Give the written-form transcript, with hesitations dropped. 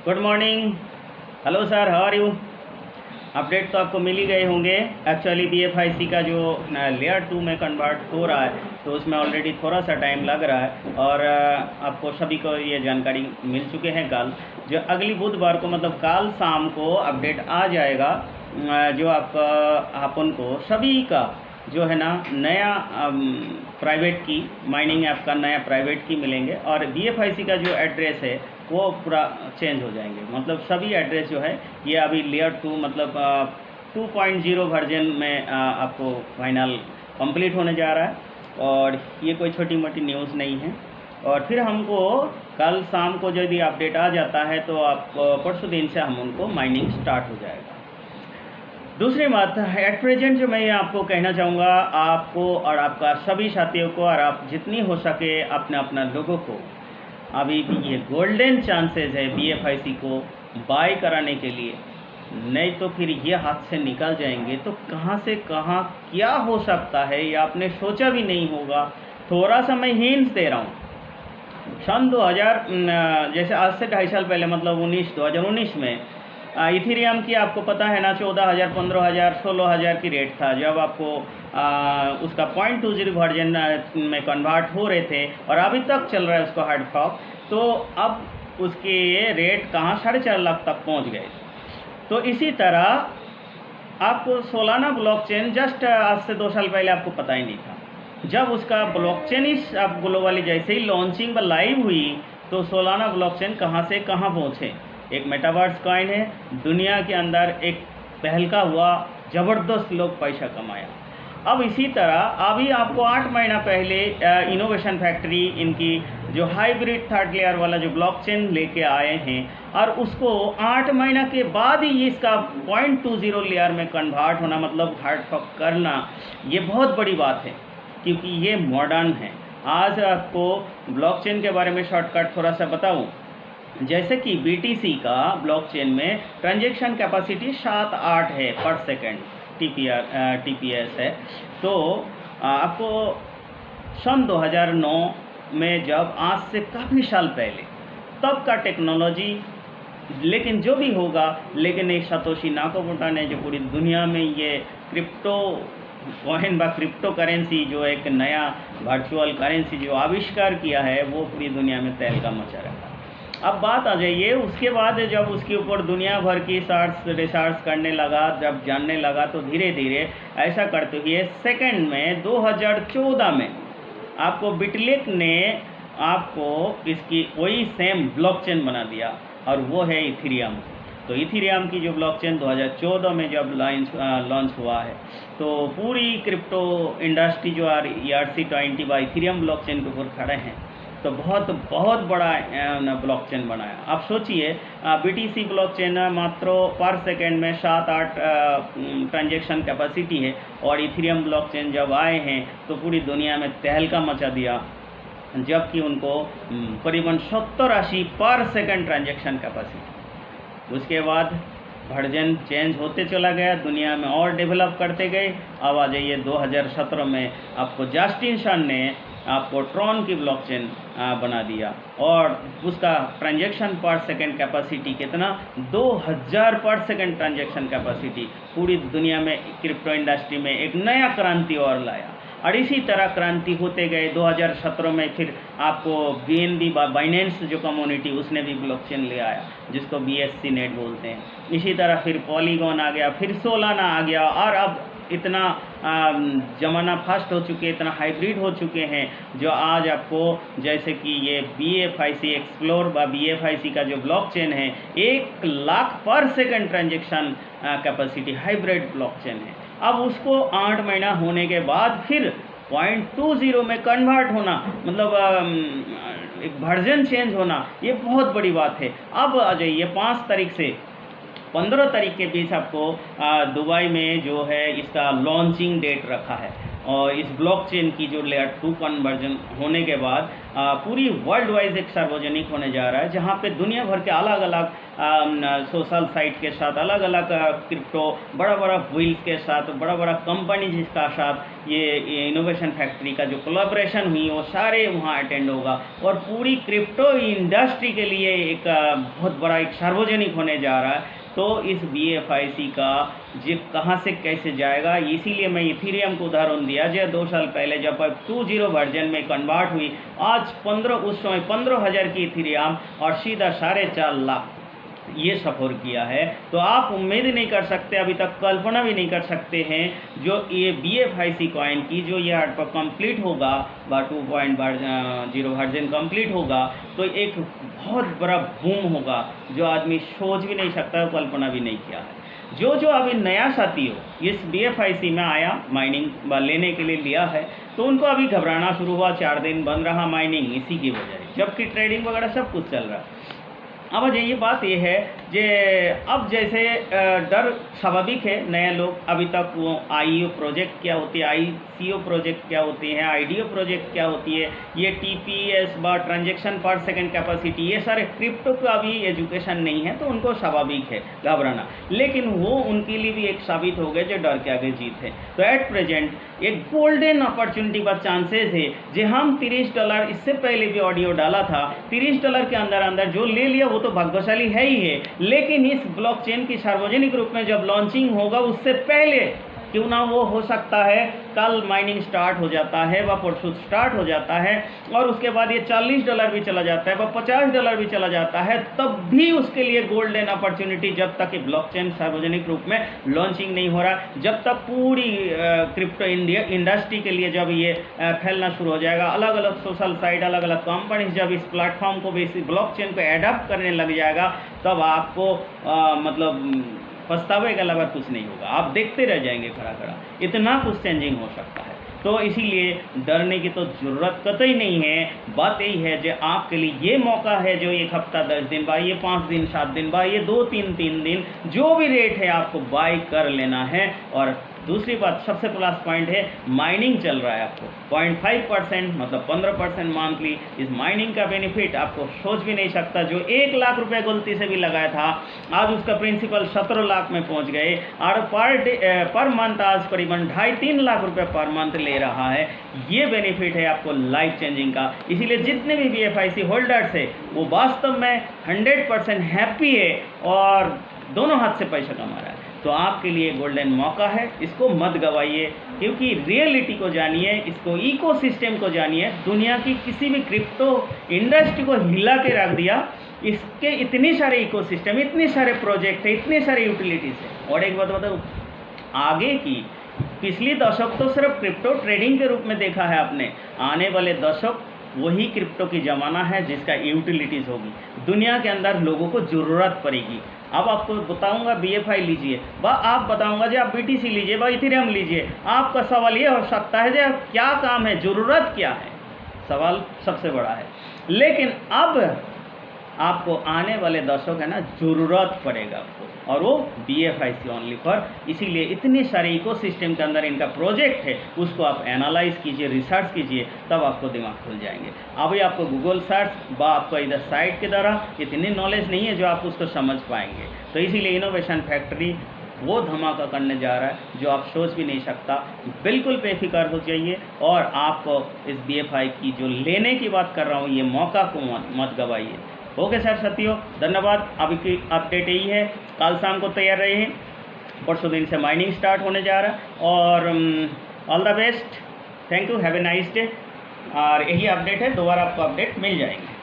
Good morning. Hello sir, how are you. Update तो आपको मिल ही गए होंगे। एक्चुअली BFIC का जो लेयर 2 में कन्वर्ट हो रहा है तो उसमें ऑलरेडी थोड़ा सा टाइम लग रहा है और आपको सभी को ये जानकारी मिल चुके हैं। कल जो अगली बुधवार को मतलब कल शाम को अपडेट आ जाएगा। जो आपका अपन को सभी का जो है ना नया प्राइवेट की माइनिंग ऐप का नया प्राइवेट की मिलेंगे और BFIC का जो एड्रेस है वो पूरा चेंज हो जाएंगे। मतलब सभी एड्रेस जो है ये अभी लेयर 2 मतलब 2.0 वर्जन में आपको फाइनल कंप्लीट होने जा रहा है और ये कोई छोटी मोटी न्यूज़ नहीं है। और फिर हमको कल शाम को यदि अपडेट आ जाता है तो आप परसों दिन से हम उनको माइनिंग स्टार्ट हो जाएगा। दूसरी बात एट प्रेजेंट जो मैं आपको कहना चाहूँगा आपको और आपका सभी साथियों को और आप जितनी हो सके अपने अपना लोगों को अभी भी ये गोल्डन चांसेस है BFIC को बाय कराने के लिए। नहीं तो फिर ये हाथ से निकल जाएंगे तो कहाँ से कहाँ क्या हो सकता है ये आपने सोचा भी नहीं होगा। थोड़ा सा मैं हिंट्स दे रहा हूँ। सन 2000 जैसे आज से 2.5 साल पहले मतलब 2019 में इथेरियम की आपको पता है ना 14,000 15,000 16,000 की रेट था जब आपको उसका 0.20 वर्जन में कन्वर्ट हो रहे थे और अभी तक चल रहा है उसका हार्ड फॉर्क। तो अब उसके रेट कहाँ 4.5 लाख तक पहुँच गए। तो इसी तरह आपको सोलाना ब्लॉकचेन जस्ट आज से 2 साल पहले आपको पता ही नहीं था। जब उसका ब्लॉकचेन इस आप ग्लोबली जैसे ही लॉन्चिंग व लाइव हुई तो सोलाना ब्लॉकचेन कहाँ से कहाँ पहुँचे। एक मेटावर्स कॉइन है, दुनिया के अंदर एक तहलका हुआ, ज़बरदस्त लोग पैसा कमाया। अब इसी तरह अभी आपको 8 महीना पहले इनोवेशन फैक्ट्री इनकी जो हाइब्रिड थर्ड लेयर वाला जो ब्लॉकचेन लेके आए हैं और उसको 8 महीना के बाद ही इसका 0.20 लेयर में कन्वर्ट होना मतलब हार्ड फॉर्क करना ये बहुत बड़ी बात है क्योंकि ये मॉडर्न है। आज आपको ब्लॉकचेन के बारे में शॉर्टकट थोड़ा सा बताऊं। जैसे कि BTC का ब्लॉकचेन में ट्रांजैक्शन कैपेसिटी 7-8 है पर सेकंड TPS है। तो आपको सन 2009 में जब आज से काफ़ी साल पहले तब का टेक्नोलॉजी लेकिन जो भी होगा लेकिन एक सतोशी नाकामोटो ने जो पूरी दुनिया में ये क्रिप्टो कॉइन व क्रिप्टो करेंसी जो एक नया वर्चुअल करेंसी जो आविष्कार किया है वो पूरी दुनिया में तहलका मचा रहा है। अब बात आ जाइए उसके बाद जब उसके ऊपर दुनिया भर की रिसर्च करने लगा जब जानने लगा तो धीरे धीरे ऐसा करते हुए सेकंड में 2014 में आपको बिटलेक ने आपको इसकी वही सेम ब्लॉकचेन बना दिया और वो है इथेरियम। तो इथेरियम की जो ब्लॉकचेन 2014 में जब लॉन्च हुआ है तो पूरी क्रिप्टो इंडस्ट्री जो ERC-20 व इथेरियम ब्लॉकचेन के ऊपर खड़े हैं। तो बहुत बड़ा ब्लॉकचेन बनाया। आप सोचिए BTC ब्लॉकचेन मात्र पर सेकेंड में 7-8 ट्रांजैक्शन कैपेसिटी है और इथेरियम ब्लॉकचेन जब आए हैं तो पूरी दुनिया में तहलका मचा दिया जबकि उनको करीबन 70-80 पर सेकेंड ट्रांजैक्शन कैपेसिटी। उसके बाद वर्जन चेंज होते चला गया, दुनिया में और डेवलप करते गए। अब आ जाइए 2017 में आपको जस्टिन सन ने आपको ट्रॉन की ब्लॉकचेन बना दिया और उसका ट्रांजैक्शन पर सेकंड कैपेसिटी कितना 2000 पर सेकंड ट्रांजैक्शन कैपेसिटी पूरी दुनिया में क्रिप्टो इंडस्ट्री में एक नया क्रांति और लाया। और इसी तरह क्रांति होते गए 2017 में फिर आपको BNB बाइनेंस जो कम्युनिटी उसने भी ब्लॉकचेन ले आया जिसको BSC नेट बोलते हैं। इसी तरह फिर पॉलीगॉन आ गया, फिर सोलाना आ गया और अब इतना ज़माना फास्ट हो चुके इतना हाइब्रिड हो चुके हैं जो आज आपको जैसे कि ये BFIC एक्सप्लोर व BFIC का जो ब्लॉकचेन है 1 लाख पर second transaction capacity hybrid blockchain है। अब उसको 8 महीना होने के बाद फिर 0.20 में कन्वर्ट होना मतलब एक वर्जन चेंज होना ये बहुत बड़ी बात है। अब आ जाइए 5 तारीख से 15 तारीख के बीच आपको दुबई में जो है इसका लॉन्चिंग डेट रखा है और इस ब्लॉकचेन की जो लेयर 2 कन्वर्जन होने के बाद पूरी वर्ल्ड वाइज एक सार्वजनिक होने जा रहा है, जहाँ पे दुनिया भर के अलग अलग सोशल साइट के साथ, अलग अलग क्रिप्टो बड़ा बड़ा व्हील्स के साथ, बड़ा बड़ा कंपनी जिसका साथ ये इनोवेशन फैक्ट्री का जो कोलैबोरेशन हुई वो सारे वहाँ अटेंड होगा, और पूरी क्रिप्टो इंडस्ट्री के लिए एक बहुत बड़ा एक सार्वजनिक होने जा रहा है। तो इस BFIC का जो कहाँ से कैसे जाएगा, इसीलिए मैं इथीरियम को उदाहरण दिया जो 2 साल पहले जब 2.0 वर्जन में कन्वर्ट हुई, आज उस समय 15,000 की इथीरियम और सीधा 4.5 लाख ये सफ़र किया है। तो आप उम्मीद नहीं कर सकते, अभी तक कल्पना भी नहीं कर सकते हैं जो ये BFIC कॉइन की जो ये हार्ड पर कंप्लीट होगा, 2.0 वर्जन कंप्लीट होगा, तो एक बहुत बड़ा बूम होगा जो आदमी सोच भी नहीं सकता, कल्पना भी नहीं किया है। जो अभी नया साथी हो इस BFIC में आया, माइनिंग लेने के लिए लिया है, तो उनको अभी घबराना शुरू हुआ, 4 दिन बंद रहा माइनिंग इसी की वजह से, जबकि ट्रेडिंग वगैरह सब कुछ चल रहा है। अब ये बात ये है जे अब जैसे डर स्वाभाविक है, नए लोग अभी तक वो IEO प्रोजेक्ट क्या होती है, ICO प्रोजेक्ट क्या होती है, IDO प्रोजेक्ट क्या होती है, ये TPS ट्रांजेक्शन पर सेकंड कैपेसिटी, ये सारे क्रिप्टो का अभी एजुकेशन नहीं है, तो उनको स्वाभाविक है घबराना, लेकिन वो उनके लिए भी एक साबित हो गए जो डर के आगे जीत है। तो एट प्रेजेंट एक गोल्डन अपॉर्चुनिटी का चांसेस है जो हम $30 इससे पहले भी ऑडियो डाला था, $30 के अंदर जो ले लिया वो तो भाग्यशाली है ही है, लेकिन इस ब्लॉकचेन की सार्वजनिक रूप में जब लॉन्चिंग होगा उससे पहले क्यों ना वो हो सकता है कल माइनिंग स्टार्ट हो जाता है व परसों स्टार्ट हो जाता है, और उसके बाद ये $40 भी चला जाता है व $50 भी चला जाता है, तब भी उसके लिए गोल्डन अपॉर्चुनिटी, जब तक ये ब्लॉकचेन सार्वजनिक रूप में लॉन्चिंग नहीं हो रहा, जब तक पूरी क्रिप्टो इंडस्ट्री के लिए जब ये फैलना शुरू हो जाएगा, अलग अलग सोशल साइट, अलग अलग कंपनीज जब इस प्लेटफॉर्म को भी, इस ब्लॉकचेन को एडॉप्ट करने लग जाएगा, तब आपको मतलब पछतावे के अलावा कुछ नहीं होगा, आप देखते रह जाएंगे खड़ा खड़ा, इतना कुछ चेंजिंग हो सकता है। तो इसीलिए डरने की तो ज़रूरत कतई नहीं है। बात यही है जो आपके लिए ये मौका है, जो 1 हफ्ता 10 दिन बाद, ये 5 दिन 7 दिन बाद, ये 2-3 दिन जो भी रेट है आपको बाई कर लेना है। और दूसरी बात सबसे प्लस पॉइंट है, माइनिंग चल रहा है, आपको 0.5% मतलब 15% मंथली इस माइनिंग का बेनिफिट आपको सोच भी नहीं सकता। जो 1 लाख रुपए गलती से भी लगाया था, आज उसका प्रिंसिपल 17 लाख में पहुंच गए, और पर मंथ आज करीबन 2.5-3 लाख रुपए पर मंथ ले रहा है। ये बेनिफिट है आपको लाइफ चेंजिंग का। इसीलिए जितने भी BFIC होल्डर्स है वो वास्तव में 100% हैप्पी है और दोनों हाथ से पैसा कमा रहा है। तो आपके लिए गोल्डन मौका है, इसको मत गवाइए, क्योंकि रियलिटी को जानिए, इसको इकोसिस्टम को जानिए। दुनिया की किसी भी क्रिप्टो इंडस्ट्री को हिला के रख दिया, इसके इतने सारे इकोसिस्टम, इतने सारे प्रोजेक्ट है, इतने सारे यूटिलिटीज है। और एक बात बताऊँ, आगे की पिछली दशक तो सिर्फ क्रिप्टो ट्रेडिंग के रूप में देखा है आपने, आने वाले दशक वही क्रिप्टो की ज़माना है जिसका यूटिलिटीज़ होगी, दुनिया के अंदर लोगों को ज़रूरत पड़ेगी। अब आपको बताऊंगा BFI लीजिए, व आप बताऊंगा जी आप BTC लीजिए, व इथेरियम लीजिए। आपका सवाल ये हो सकता है जी क्या काम है, ज़रूरत क्या है, सवाल सबसे बड़ा है। लेकिन अब आपको आने वाले दशक है ना, ज़रूरत पड़ेगा आपको, और वो BFIC ओनली फॉर। इसीलिए इतने सारे इकोसिस्टम के अंदर इनका प्रोजेक्ट है, उसको आप एनालाइज कीजिए, रिसर्च कीजिए, तब आपको दिमाग खुल जाएंगे। अभी आपको गूगल सर्च व आपको इधर साइट के द्वारा इतनी नॉलेज नहीं है जो आप उसको समझ पाएंगे। तो इसीलिए इनोवेशन फैक्ट्री वो धमाका करने जा रहा है जो आप सोच भी नहीं सकता। बिल्कुल बेफिक्र हो जाइए, और आपको इस BFI की जो लेने की बात कर रहा हूँ, ये मौका को मत गवाइए। ओके सर, साथियों धन्यवाद। अभी की अपडेट यही है, कल शाम को तैयार रहिए, परसों दिन से माइनिंग स्टार्ट होने जा रहा है। और all the best, thank you, have a nice day. और यही अपडेट है, दोबारा आपको अपडेट मिल जाएंगे।